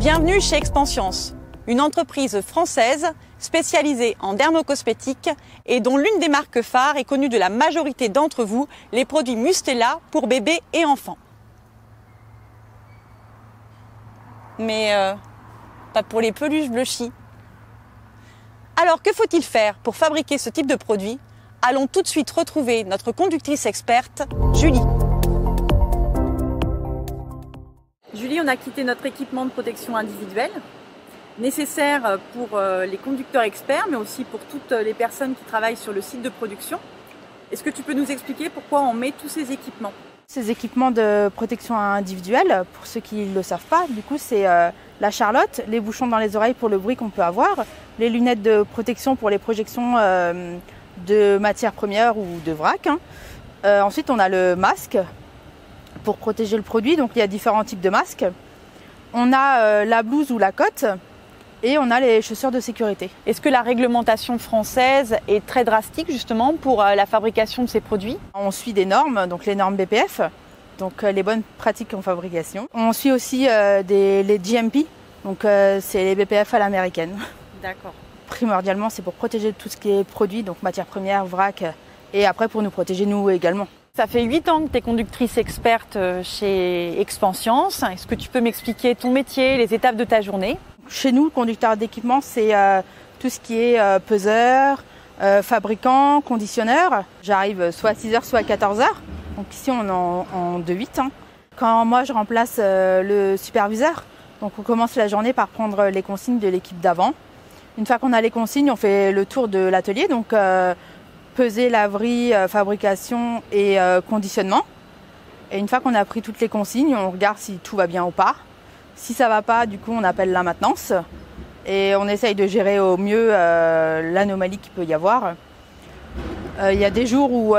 Bienvenue chez Expanscience, une entreprise française spécialisée en dermocosmétiques et dont l'une des marques phares est connue de la majorité d'entre vous, les produits Mustela pour bébés et enfants. Mais pas pour les peluches bluchies. Alors que faut-il faire pour fabriquer ce type de produit? Allons tout de suite retrouver notre conductrice experte, Julie. Julie, on a quitté notre équipement de protection individuelle, nécessaire pour les conducteurs experts, mais aussi pour toutes les personnes qui travaillent sur le site de production. Est-ce que tu peux nous expliquer pourquoi on met tous ces équipements? Ces équipements de protection individuelle, pour ceux qui ne le savent pas, du coup c'est la charlotte, les bouchons dans les oreilles pour le bruit qu'on peut avoir, les lunettes de protection pour les projections de matières premières ou de vrac. Ensuite on a le masque pour protéger le produit, donc il y a différents types de masques. On a la blouse ou la cotte et on a les chaussures de sécurité. Est-ce que la réglementation française est très drastique justement pour la fabrication de ces produits? On suit des normes, donc les normes BPF, donc les bonnes pratiques en fabrication. On suit aussi les GMP, donc c'est les BPF à l'américaine. D'accord. Primordialement, c'est pour protéger tout ce qui est produit, donc matières premières, vrac, et après pour nous protéger nous également. Ça fait 8 ans que tu es conductrice experte chez Expanscience. Est-ce que tu peux m'expliquer ton métier, les étapes de ta journée? Chez nous, le conducteur d'équipement, c'est tout ce qui est peseur, fabricant, conditionneur. J'arrive soit à 6h, soit à 14h. Donc ici, on est en 2-8. Quand moi, je remplace le superviseur, donc on commence la journée par prendre les consignes de l'équipe d'avant. Une fois qu'on a les consignes, on fait le tour de l'atelier. Donc peser, laverie, fabrication et conditionnement. Et une fois qu'on a pris toutes les consignes, on regarde si tout va bien ou pas. Si ça va pas, du coup, on appelle la maintenance et on essaye de gérer au mieux l'anomalie qu'il peut y avoir. Il y a des jours où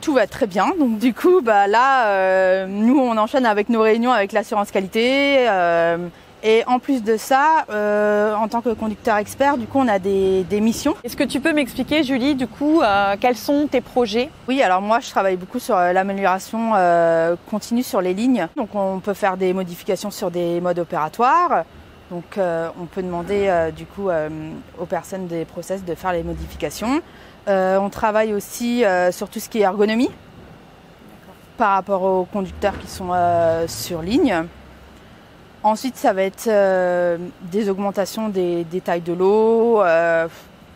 tout va très bien, donc du coup, là, nous, on enchaîne avec nos réunions avec l'assurance qualité. Et en plus de ça, en tant que conducteur expert, du coup, on a des missions. Est-ce que tu peux m'expliquer, Julie, du coup, quels sont tes projets? Oui, alors moi, je travaille beaucoup sur l'amélioration continue sur les lignes. Donc, on peut faire des modifications sur des modes opératoires. Donc, on peut demander, du coup, aux personnes des process de faire les modifications. On travaille aussi sur tout ce qui est ergonomie par rapport aux conducteurs qui sont sur ligne. Ensuite, ça va être des augmentations des tailles de l'eau,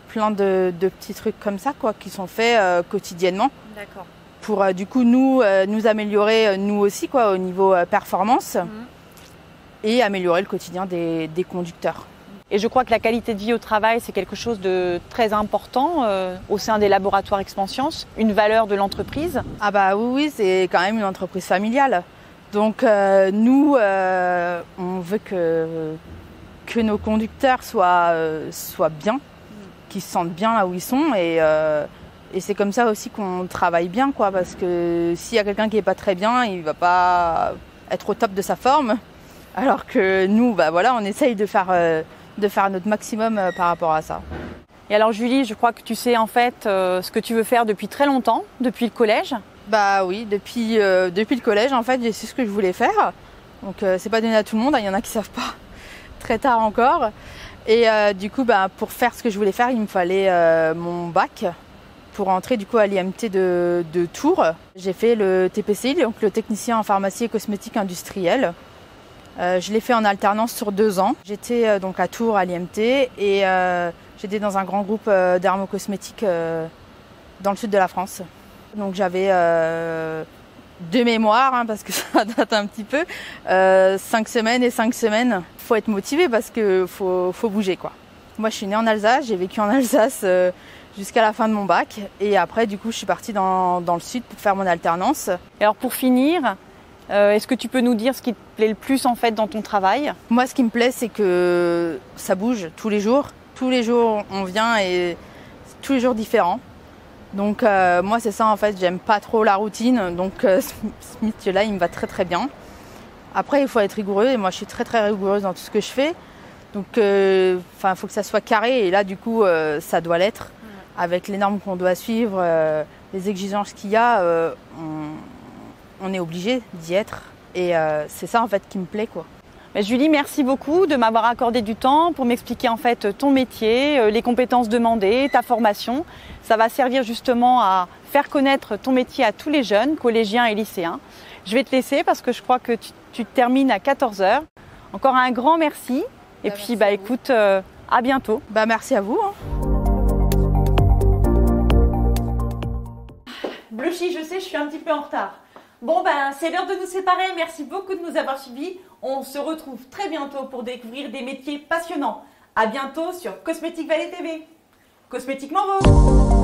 plein de petits trucs comme ça quoi, qui sont faits quotidiennement. D'accord. Pour du coup nous améliorer nous aussi quoi, au niveau performance et améliorer le quotidien des conducteurs. Et je crois que la qualité de vie au travail, c'est quelque chose de très important au sein des laboratoires Expanscience, une valeur de l'entreprise. Ah bah oui, c'est quand même une entreprise familiale. Donc nous, on veut que nos conducteurs soient bien, qu'ils se sentent bien là où ils sont et c'est comme ça aussi qu'on travaille bien quoi, parce que s'il y a quelqu'un qui n'est pas très bien, il ne va pas être au top de sa forme, alors que nous, voilà, on essaye de faire notre maximum par rapport à ça. Et alors Julie, je crois que tu sais en fait ce que tu veux faire depuis très longtemps, depuis le collège. Bah oui, depuis le collège, en fait, j'ai su ce que je voulais faire. Donc, c'est pas donné à tout le monde, il y en a qui savent pas très tard encore. Et du coup, pour faire ce que je voulais faire, il me fallait mon bac pour entrer du coup à l'IMT de Tours. J'ai fait le TPCI, donc le technicien en pharmacie et cosmétique industrielle. Je l'ai fait en alternance sur 2 ans. J'étais donc à Tours à l'IMT et j'étais dans un grand groupe dermocosmétiques dans le sud de la France. Donc j'avais de mémoire, parce que ça date un petit peu, 5 semaines et 5 semaines. Il faut être motivé parce qu'il faut bouger quoi. Moi je suis née en Alsace, j'ai vécu en Alsace jusqu'à la fin de mon bac. Et après du coup je suis partie dans le sud pour faire mon alternance. Et alors pour finir, est-ce que tu peux nous dire ce qui te plaît le plus en fait dans ton travail? Moi ce qui me plaît c'est que ça bouge tous les jours. Tous les jours on vient et c'est tous les jours différent. Donc moi c'est ça en fait, j'aime pas trop la routine, donc ce métier-là il me va très très bien. Après il faut être rigoureux et moi je suis très très rigoureuse dans tout ce que je fais. Donc il faut que ça soit carré et là du coup ça doit l'être. Avec les normes qu'on doit suivre, les exigences qu'il y a, on est obligé d'y être. Et c'est ça en fait qui me plaît quoi. Julie, merci beaucoup de m'avoir accordé du temps pour m'expliquer en fait ton métier, les compétences demandées, ta formation. Ça va servir justement à faire connaître ton métier à tous les jeunes, collégiens et lycéens. Je vais te laisser parce que je crois que tu termines à 14 h. Encore un grand merci. Et puis écoute, à bientôt. Merci à vous. Bluchy, je sais, je suis un petit peu en retard. Bon, c'est l'heure de nous séparer. Merci beaucoup de nous avoir suivis. On se retrouve très bientôt pour découvrir des métiers passionnants. À bientôt sur Cosmétique Vallée TV. Cosmétiquement beau!